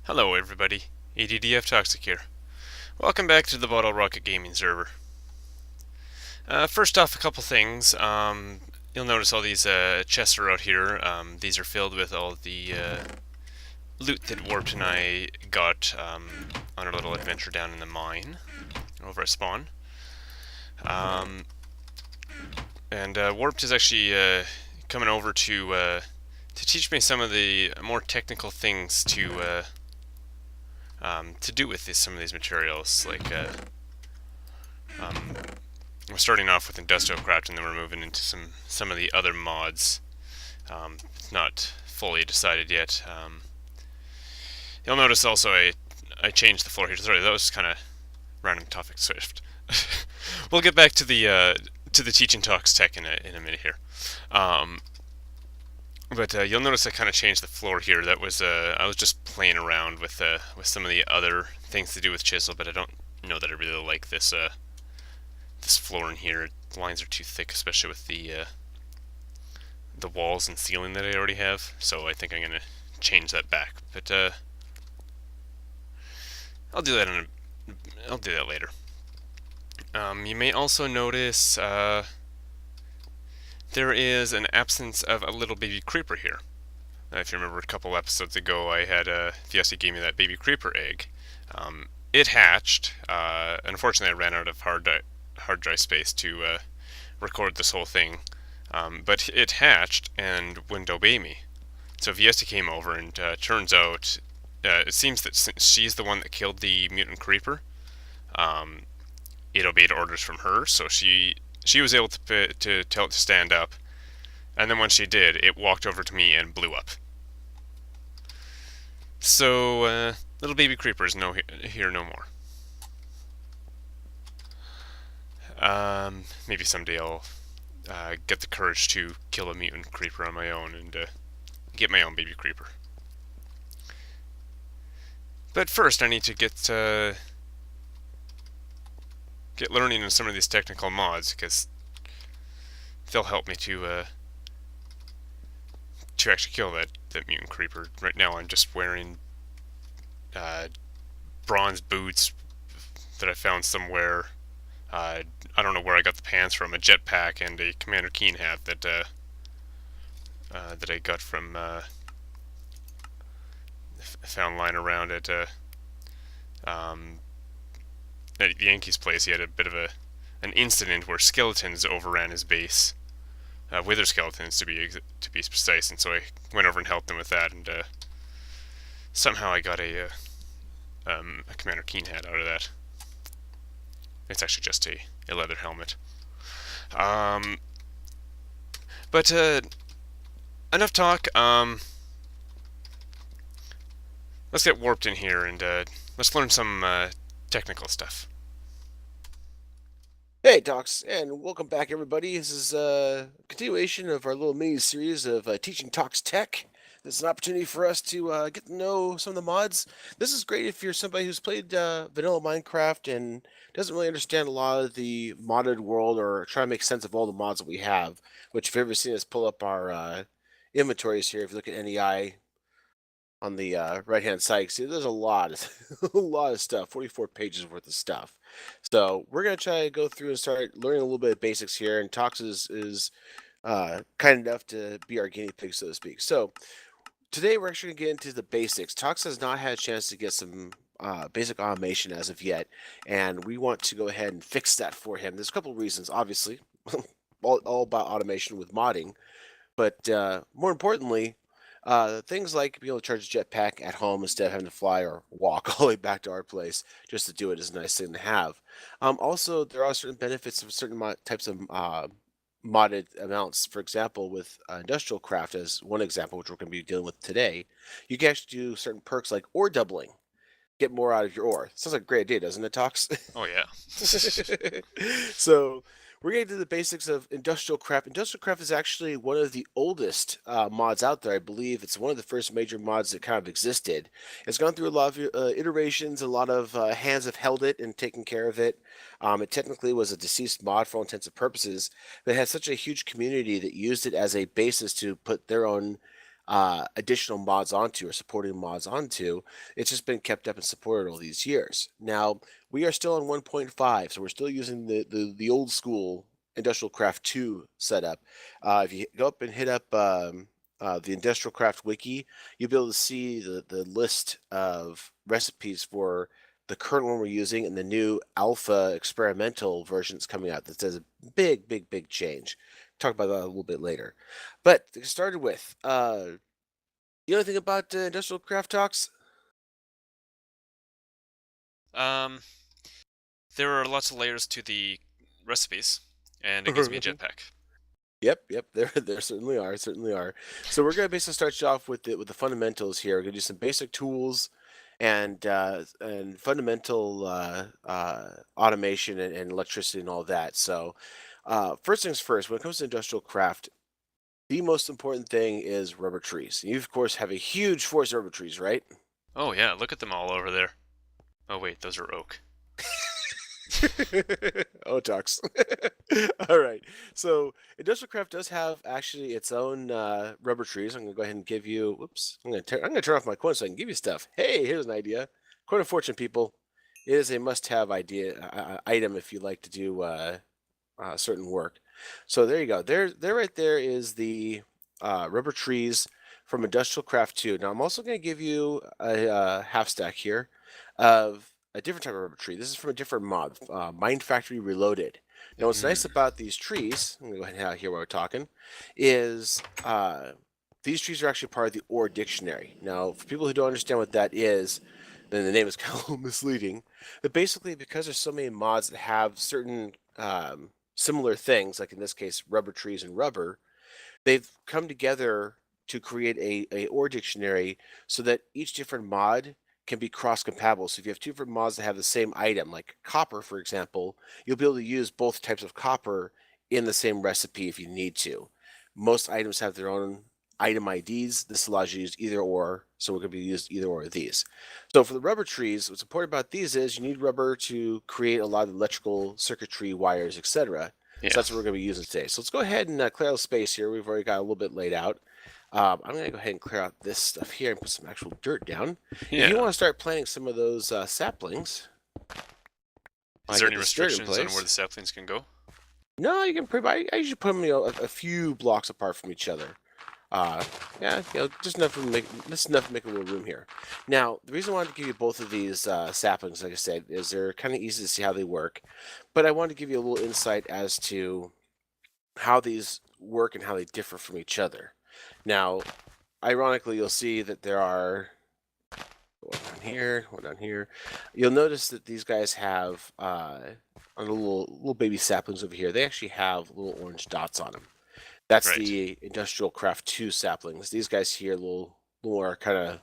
Hello everybody, ADDF Toxic here. Welcome back to the Bottle Rocket Gaming server. First off, a couple things. You'll notice all these chests are out here. These are filled with all the loot that Warped and I got on our little adventure down in the mine over at spawn. Um, and Warped is actually coming over to teach me some of the more technical things to do with some of these materials, like um, we're starting off with industrial craft, and then we're moving into some of the other mods. It's not fully decided yet. You'll notice also I changed the floor here. Sorry, that was kind of random topic shift. We'll get back to the teaching talks tech in a minute here. Um, but you'll notice I kind of changed the floor here. That was I was just playing around with some of the other things to do with chisel, but I don't know that I really like this floor in here. The lines are too thick, especially with the walls and ceiling that I already have. So I think I'm gonna change that back. But I'll do that I'll do that later. You may also notice there is an absence of a little baby creeper here. If you remember a couple episodes ago, I had Fiesta gave me that baby creeper egg. It hatched. Unfortunately, I ran out of hard drive space to record this whole thing. But it hatched and wouldn't obey me. So Fiesta came over, and turns out it seems that since she's the one that killed the mutant creeper, um, it obeyed orders from her. So she was able to tell it to stand up, and then when she did, it walked over to me and blew up. So little baby creeper is here no more. Maybe someday I'll get the courage to kill a mutant creeper on my own and get my own baby creeper. But first, I need to get learning in some of these technical mods because they'll help me to actually kill that mutant creeper. Right now, I'm just wearing uh, bronze boots that I found somewhere. I don't know where I got the pants from. A jetpack and a Commander Keen hat that I got from found lying around um, at Yankees place. He had a bit of an incident where skeletons overran his base, wither skeletons to be precise, and so I went over and helped them with that, and somehow I got a Commander Keen hat out of that. It's actually just a leather helmet. Um, but enough talk. Let's get warped in here and let's learn some technical stuff. Hey, Docs, and welcome back, everybody. This is a continuation of our little mini series of teaching Talks Tech. This is an opportunity for us to get to know some of the mods. This is great if you're somebody who's played vanilla Minecraft and doesn't really understand a lot of the modded world or try to make sense of all the mods that we have. Which, if you've ever seen us pull up our inventories here, if you look at NEI on the right-hand side, see there's a lot, a lot of stuff, 44 pages worth of stuff. So we're gonna try to go through and start learning a little bit of basics here. And Tox is kind enough to be our guinea pig, so to speak. So today we're actually gonna get into the basics. Tox has not had a chance to get some basic automation as of yet, and we want to go ahead and fix that for him. There's a couple of reasons, obviously, all about automation with modding, but more importantly, things like being able to charge a jetpack at home instead of having to fly or walk all the way back to our place just to do it is a nice thing to have. Also, there are certain benefits of certain types of modded amounts. For example, with industrial craft, as one example, which we're going to be dealing with today, you can actually do certain perks like ore doubling, get more out of your ore. Sounds like a great idea, doesn't it, Tox? Oh yeah. So we're getting to the basics of industrial craft. Industrial craft is actually one of the oldest mods out there. I believe it's one of the first major mods that kind of existed. It's gone through a lot of iterations. A lot of hands have held it and taken care of it. It technically was a deceased mod for all intents and purposes, but it had such a huge community that used it as a basis to put their own additional mods onto or supporting mods onto. It's just been kept up and supported all these years. Now we are still on 1.5, so we're still using the old school Industrial Craft 2 setup. If you go up and hit up the Industrial Craft wiki, you'll be able to see the list of recipes for the current one we're using and the new alpha experimental version that's coming out. That says a big change. Talk about that a little bit later. But to get started with, you know anything about Industrial Craft Talks? Um, there are lots of layers to the recipes, and it gives me a jetpack. Yep, there certainly are. So we're gonna basically start you off with the fundamentals here. We're gonna do some basic tools and fundamental automation and electricity and all that. So first things first, when it comes to industrial craft, the most important thing is rubber trees. You of course have a huge forest of rubber trees, right? Oh yeah, look at them all over there. Oh wait, those are oak. Otox. All right. So industrial craft does have actually its own rubber trees. I'm gonna go ahead and give you. Whoops. I'm gonna turn off my coin so I can give you stuff. Hey, here's an idea. Coin of fortune, people. It is a must-have idea item if you like to do certain work. So there you go. There right there is the rubber trees from Industrial Craft 2. Now I'm also going to give you a half stack here of a different type of rubber tree. This is from a different mod, Mind Factory Reloaded. Now what's nice about these trees, I'm going to go ahead and hear what we're talking, is these trees are actually part of the OR dictionary. Now for people who don't understand what that is, then the name is kind of a little misleading. But basically, because there's so many mods that have certain similar things, like in this case, rubber trees and rubber, they've come together to create a OR dictionary so that each different mod can be cross compatible. So if you have two different mods that have the same item, like copper, for example, you'll be able to use both types of copper in the same recipe if you need to. Most items have their own item IDs. This allows you to use either or, so we're going to be used either or of these. So for the rubber trees, what's important about these is you need rubber to create a lot of electrical circuitry, wires, etc. Yeah. So that's what we're going to be using today. So let's go ahead and clear out the space here. We've already got a little bit laid out. I'm going to go ahead and clear out this stuff here and put some actual dirt down. Yeah. If you want to start planting some of those saplings, Is there any restrictions on where the saplings can go? no, you can pretty. I usually put them a few blocks apart from each other. Yeah, just enough to make a little room here. Now, the reason I wanted to give you both of these saplings, like I said, is they're kind of easy to see how they work, but I wanted to give you a little insight as to how these work and how they differ from each other. Now, ironically, you'll see that there are one down here. You'll notice that these guys have on the little baby saplings over here. They actually have little orange dots on them. That's Right. the Industrial Craft 2 saplings. These guys here, little more kind of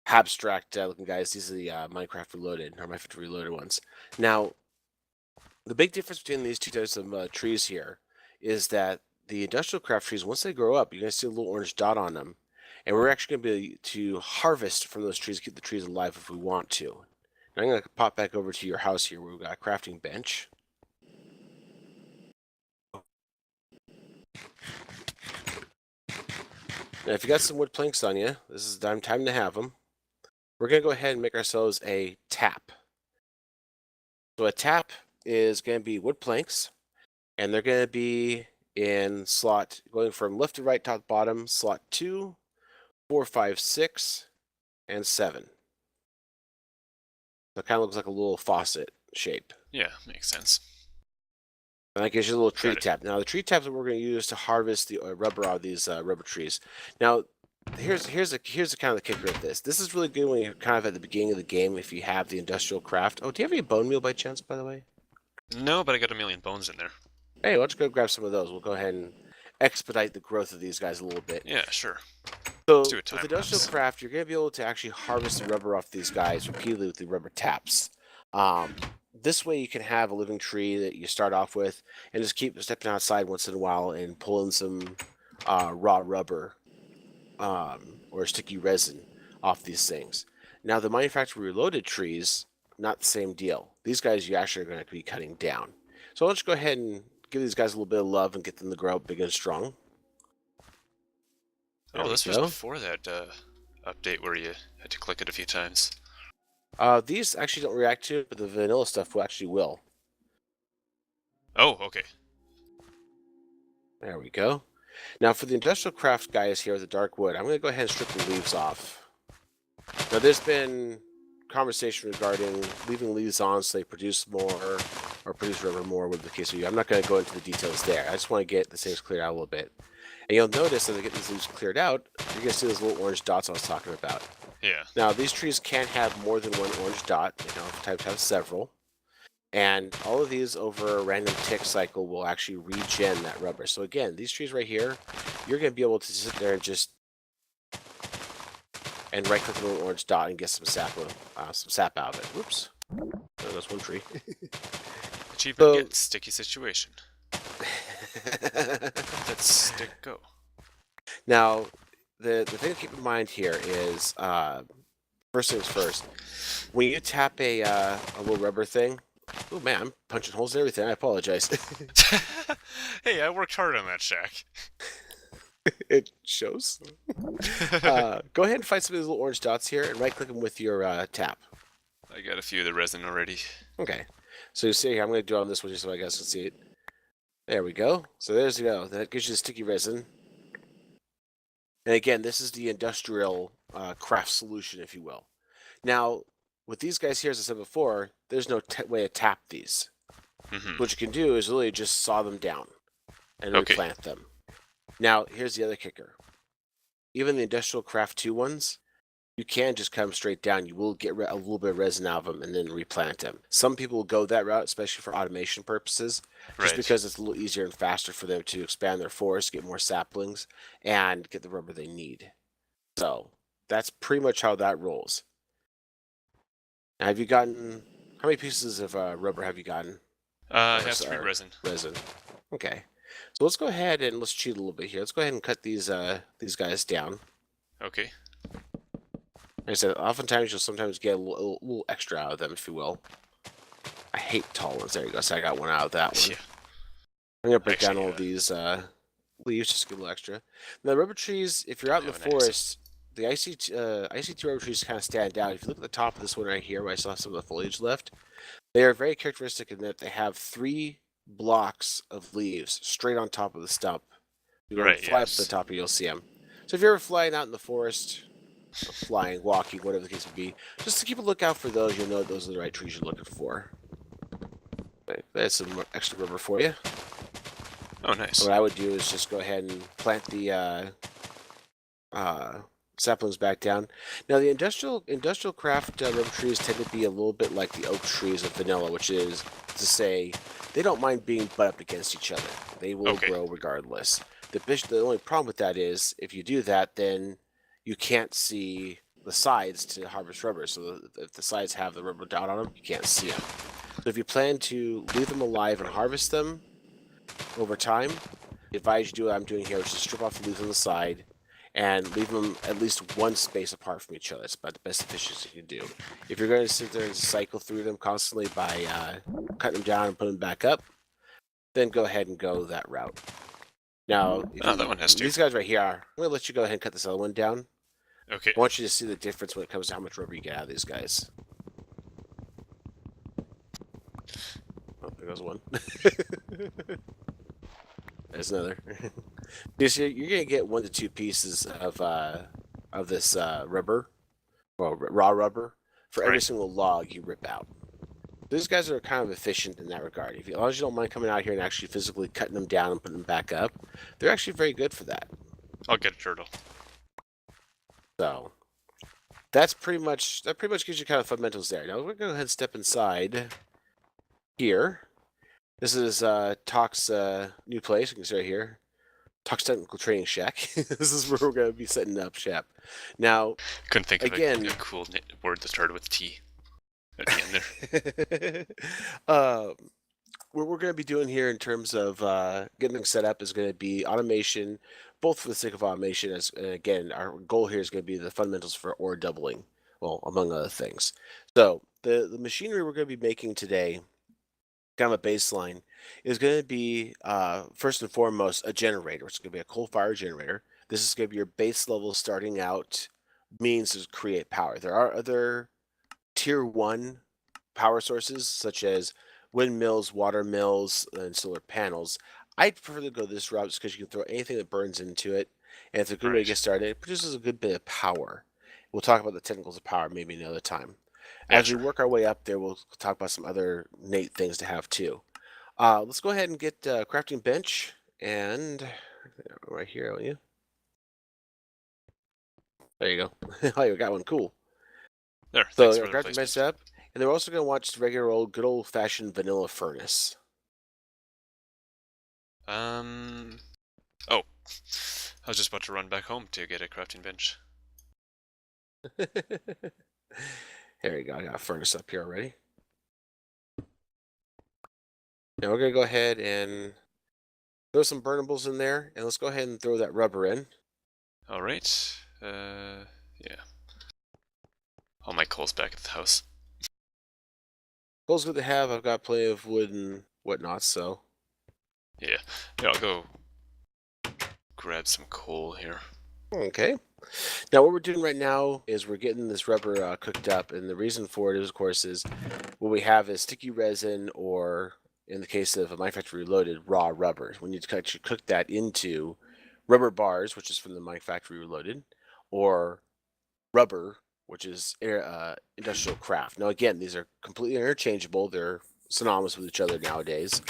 abstract looking guys. These are the Minecraft Reloaded, or Minecraft Reloaded ones. Now, the big difference between these two types of trees here is that the Industrial Craft trees, once they grow up, you're going to see a little orange dot on them. And we're actually going to be able to harvest from those trees, keep the trees alive if we want to. Now, I'm going to pop back over to your house here where we've got a crafting bench. Now, if you got some wood planks on you, this is time to have them. We're going to go ahead and make ourselves a tap. So a tap is going to be wood planks, and they're going to be in slot, going from left to right, top to bottom, slot 2, 4, 5, 6, and 7. So it kind of looks like a little faucet shape. Yeah, makes sense. And that gives you a little tree Got it. tap. Now, the tree taps that we're going to use to harvest the rubber out of these rubber trees. Now, here's the kind of the kicker of this. This is really good when you're kind of at the beginning of the game if you have the industrial craft. Oh, do you have any bone meal by chance, by the way? No, but I got a million bones in there. Hey, why don't you go grab some of those? We'll go ahead and expedite the growth of these guys a little bit. Yeah, sure. So Let's do a with time industrial lapse. craft, you're going to be able to actually harvest the rubber off these guys repeatedly with the rubber taps. This way you can have a living tree that you start off with and just keep stepping outside once in a while and pulling some raw rubber or sticky resin off these things. Now the manufacturer reloaded trees, not the same deal. These guys you actually are going to be cutting down. So let's go ahead and give these guys a little bit of love and get them to grow up big and strong. Oh, this was before that update where you had to click it a few times. These actually don't react to it, but the vanilla stuff will. Oh, okay. There we go. Now for the industrial craft guys here with the dark wood, I'm going to go ahead and strip the leaves off. Now there's been conversation regarding leaving leaves on so they produce more or produce rubber more, whatever the case may be. I'm not going to go into the details there. I just want to get the things cleared out a little bit. And you'll notice as I get these leaves cleared out, you're going to see those little orange dots I was talking about. Yeah. Now these trees can have more than one orange dot. They don't have to have several. And all of these over a random tick cycle will actually regen that rubber. So again, these trees right here, you're going to be able to sit there and just right click the little orange dot and get some sap out of it. Whoops. Oh, that's one tree. Achievement get sticky situation. Let's stick go. Now, the thing to keep in mind here is, first things first, when you tap a little rubber thing, oh man, I'm punching holes in everything. I apologize. Hey, I worked hard on that shack. It shows. Go ahead and find some of these little orange dots here and right-click them with your tap. I got a few of the resin already. Okay. So you see here, I'm going to do it on this one just so I guys can see it. There we go. So there's go. That gives you the sticky resin. And again, this is the industrial craft solution, if you will. Now, with these guys here, as I said before, there's no way to tap these. What you can do is really just saw them down and replant them. Now, here's the other kicker. Even the industrial craft 2 ones, you can just cut them straight down. You will get a little bit of resin out of them and then replant them. Some people will go that route, especially for automation purposes, just because it's a little easier and faster for them to expand their forest, get more saplings, and get the rubber they need. So that's pretty much how that rolls. Now, have you gotten, how many pieces of rubber have you gotten? I have 3 resin. Resin. Okay. So let's go ahead and let's cheat a little bit here. Let's go ahead and cut these guys down. Okay. Like I said, oftentimes you'll sometimes get a little extra out of them, if you will. I hate tall ones. There you go. So I got one out of that one. Yeah. I'm gonna break down all these leaves just to get a little extra. Now, the rubber trees, if you're out in the forest, the IC2 rubber trees kind of stand out. If you look at the top of this one right here, where I still have some of the foliage left, they are very characteristic in that they have 3 blocks of leaves straight on top of the stump. You fly up to the top and you'll see them. So if you're ever flying out in the forest, flying, walking, whatever the case would be, just to keep a lookout for those, you'll know those are the right trees you're looking for. That's some extra rubber for you. Oh, nice. What I would do is just go ahead and plant the saplings back down. Now, the industrial craft rubber trees tend to be a little bit like the oak trees of vanilla, which is to say they don't mind being butt up against each other. They will grow regardless. The only problem with that is if you do that, then you can't see the sides to harvest rubber. So if the sides have the rubber dot on them, you can't see them. So if you plan to leave them alive and harvest them over time, I advise you do what I'm doing here, which is strip off the leaves on the side and leave them at least one space apart from each other. It's about the best efficiency you can do. If you're going to sit there and cycle through them constantly by cutting them down and putting them back up, then go ahead and go that route. Now, that one has to. These guys right here, I'm going to let you go ahead and cut this other one down. Okay. I want you to see the difference when it comes to how much rubber you get out of these guys. Oh, there goes one. There's another. You're going to get 1 to 2 pieces of this rubber, well, raw rubber, for every single log you rip out. These guys are kind of efficient in that regard. As long as you don't mind coming out here and actually physically cutting them down and putting them back up, they're actually very good for that. I'll get a turtle. So that pretty much gives you kind of fundamentals there. Now we're going to go ahead and step inside here. This is Talk's new place. You can see right here. Talk's Technical Training Shack. This is where we're going to be setting up shop. Now, couldn't think of a cool word that started with T at the end there. What we're going to be doing here in terms of getting things set up is going to be automation, both for the sake of automation, as again, our goal here is going to be the fundamentals for ore doubling, well, among other things. So the machinery we're going to be making today, kind of a baseline, is going to be first and foremost a generator. It's going to be a coal-fired generator. This is going to be your base level starting out means to create power. There are other tier 1 power sources such as windmills, water mills, and solar panels. I prefer to go this route just because you can throw anything that burns into it, and it's a good way to Right. get started. It produces a good bit of power. We'll talk about the technicals of power maybe another time. Yeah, As we sure. work our way up there, we'll talk about some other neat things to have too. Let's go ahead and get crafting bench, and right here, will you? There you go. Oh, you got one. Cool. There, So thanks yeah, for the crafting bench replacement. up, and then we're also going to watch regular old, good old fashioned vanilla furnace. Um. Oh, I was just about to run back home to get a crafting bench. There you go. I got a furnace up here already. Now we're gonna go ahead and throw some burnables in there, and let's go ahead and throw that rubber in. All right. Yeah. All my coal's back at the house. Coal's good to have. I've got plenty of wood and whatnot, so Yeah. Yeah, I'll go grab some coal here. okay. Now what we're doing right now is we're getting this rubber cooked up, and the reason for it is, of course, is what we have is sticky resin, or in the case of a Minecraft Reloaded, raw rubber. We need to actually cook that into rubber bars, which is from the Minecraft Reloaded, or rubber, which is industrial craft. Now, again, these are completely interchangeable. They're synonymous with each other nowadays,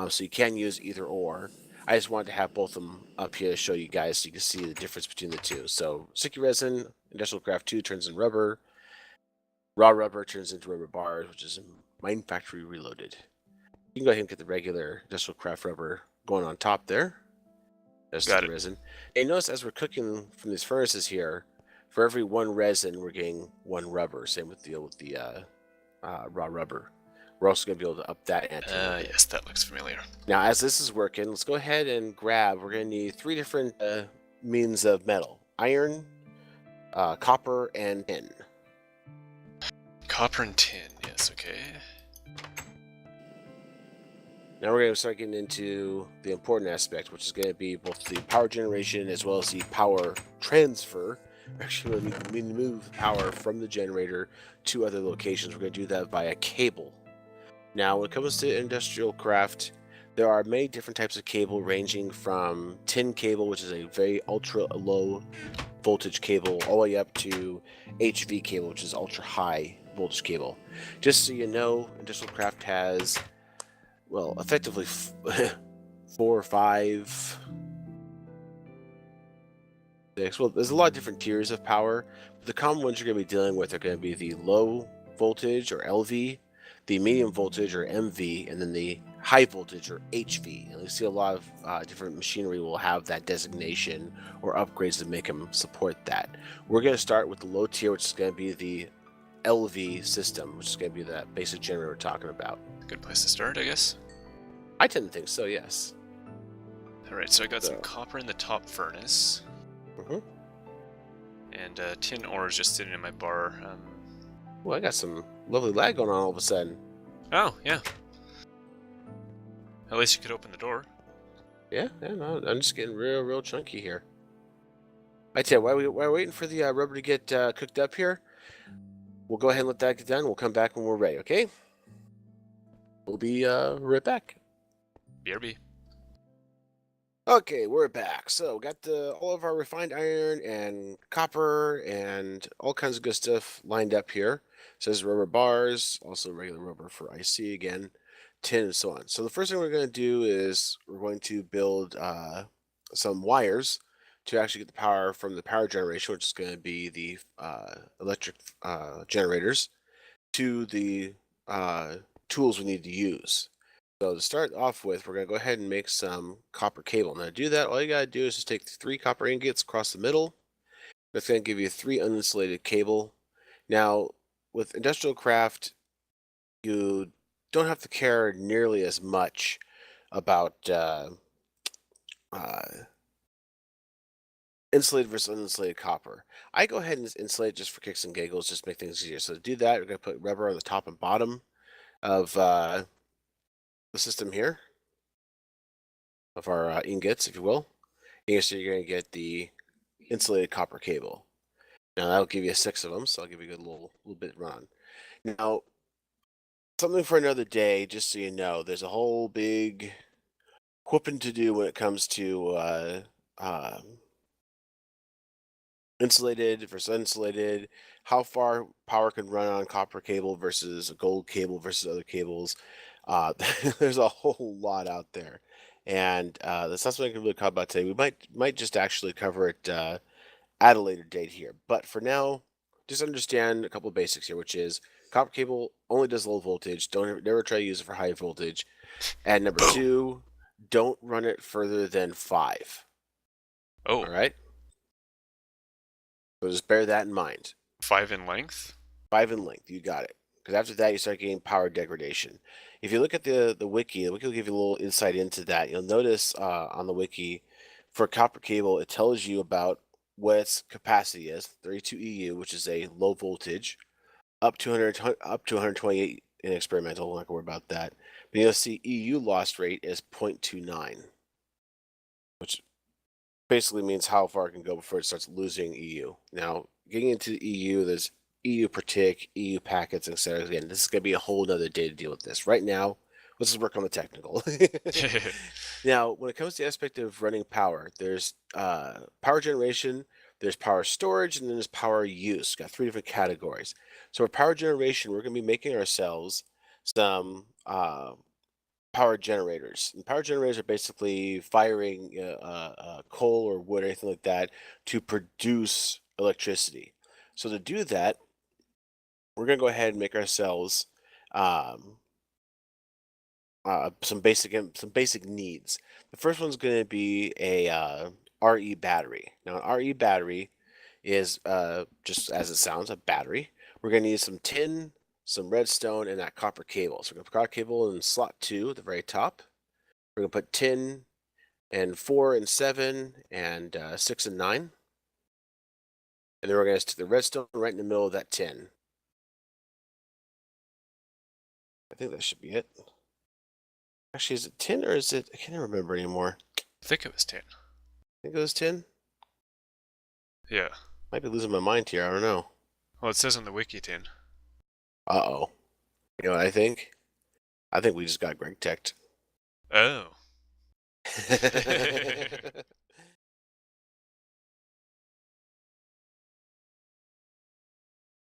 so you can use either or. I just wanted to have both of them up here to show you guys so you can see the difference between the two. So, sticky resin, industrial craft 2 turns into rubber. Raw rubber turns into rubber bars, which is Mine Factory Reloaded. You can go ahead and get the regular industrial craft rubber going on top there. There's Got sticky it. resin. And notice as we're cooking from these furnaces here, for every one resin, we're getting one rubber. Same with the raw rubber. We're also going to be able to up that ante a little bit. Yes, that looks familiar. Now, as this is working, let's go ahead and grab. We're going to need 3 different means of metal: iron, copper, and tin. Copper and tin. Yes, okay. Now we're going to start getting into the important aspect, which is going to be both the power generation as well as the power transfer. Actually, we move power from the generator to other locations. We're going to do that via cable. Now, when it comes to industrial craft, there are many different types of cable, ranging from tin cable, which is a very ultra low voltage cable, all the way up to HV cable, which is ultra high voltage cable. Just so you know, industrial craft has, well, effectively 4 or 5, 6. Well, there's a lot of different tiers of power. The common ones you're going to be dealing with are going to be the low voltage, or LV, the medium voltage, or MV, and then the high voltage, or HV. And you see a lot of different machinery will have that designation or upgrades to make them support that. We're going to start with the low tier, which is going to be the LV system, which is going to be that basic generator we're talking about. Good place to start, I guess. I tend to think so, yes. Alright, so I got some So. copper in the top furnace. Mm-hmm. And tin ore is just sitting in my bar. Well, I got some lovely lag going on all of a sudden. Oh, yeah. At least you could open the door. Yeah, no, I'm just getting real chunky here. I tell you, while we're waiting for the rubber to get cooked up here, we'll go ahead and let that get done. We'll come back when we're ready, okay? We'll be right back. BRB. Okay, we're back. So we got all of our refined iron and copper and all kinds of good stuff lined up here. It says rubber bars, also regular rubber for IC again, tin, and so on. So the first thing we're going to do is we're going to build some wires to actually get the power from the power generation, which is going to be the electric generators, to the tools we need to use. So to start off with, we're going to go ahead and make some copper cable. Now to do that, all you got to do is just take 3 copper ingots across the middle. That's going to give you 3 uninsulated cable. Now, with industrial craft, you don't have to care nearly as much about insulated versus uninsulated copper. I go ahead and insulate just for kicks and giggles, just make things easier. So to do that, we're going to put rubber on the top and bottom of the system here, of our ingots, if you will. And so you're going to get the insulated copper cable. Now that'll give you 6 of them, so I'll give you a good little bit run. Now, something for another day, just so you know, there's a whole big whooping to do when it comes to insulated versus uninsulated, how far power can run on copper cable versus a gold cable versus other cables. There's a whole lot out there, and that's not something I can really talk about today. We might just actually cover it at a later date here, but for now, just understand a couple of basics here, which is copper cable only does low voltage. Never try to use it for high voltage. And number Boom. two, don't run it further than 5. All Oh, right. So just bear that in mind. 5 in length? 5 in length, you got it. Because after that, you start getting power degradation. If you look at the wiki will give you a little insight into that. You'll notice on the wiki, for copper cable, it tells you about what its capacity is, 32 EU, which is a low voltage, up to 128 in experimental. I'm not going to worry about that. But you'll see EU loss rate is 0.29, which basically means how far it can go before it starts losing EU. Now, getting into the EU, there's EU per tick, EU packets, etc. Again, this is going to be a whole other day to deal with this. Right now, let's just work on the technical. Now, when it comes to the aspect of running power, there's power generation, there's power storage, and then there's power use. Got 3 different categories. So for power generation, we're going to be making ourselves some power generators. And power generators are basically firing coal or wood or anything like that to produce electricity. So to do that, we're going to go ahead and make ourselves um, some basic needs. The first one's going to be a RE battery. Now, an RE battery is just as it sounds, a battery. We're going to need some tin, some redstone, and that copper cable. So we're going to put copper cable in slot 2 at the very top. We're going to put tin and 4 and 7 and 6 and 9. And then we're going to stick the redstone right in the middle of that tin. I think that should be it. Actually, is it 10 or is it? I can't remember anymore. I think it was 10. I think it was 10. Yeah. Might be losing my mind here. I don't know. Well, it says on the wiki 10. Uh-oh. You know what I think? I think we just got Greg teched. Oh.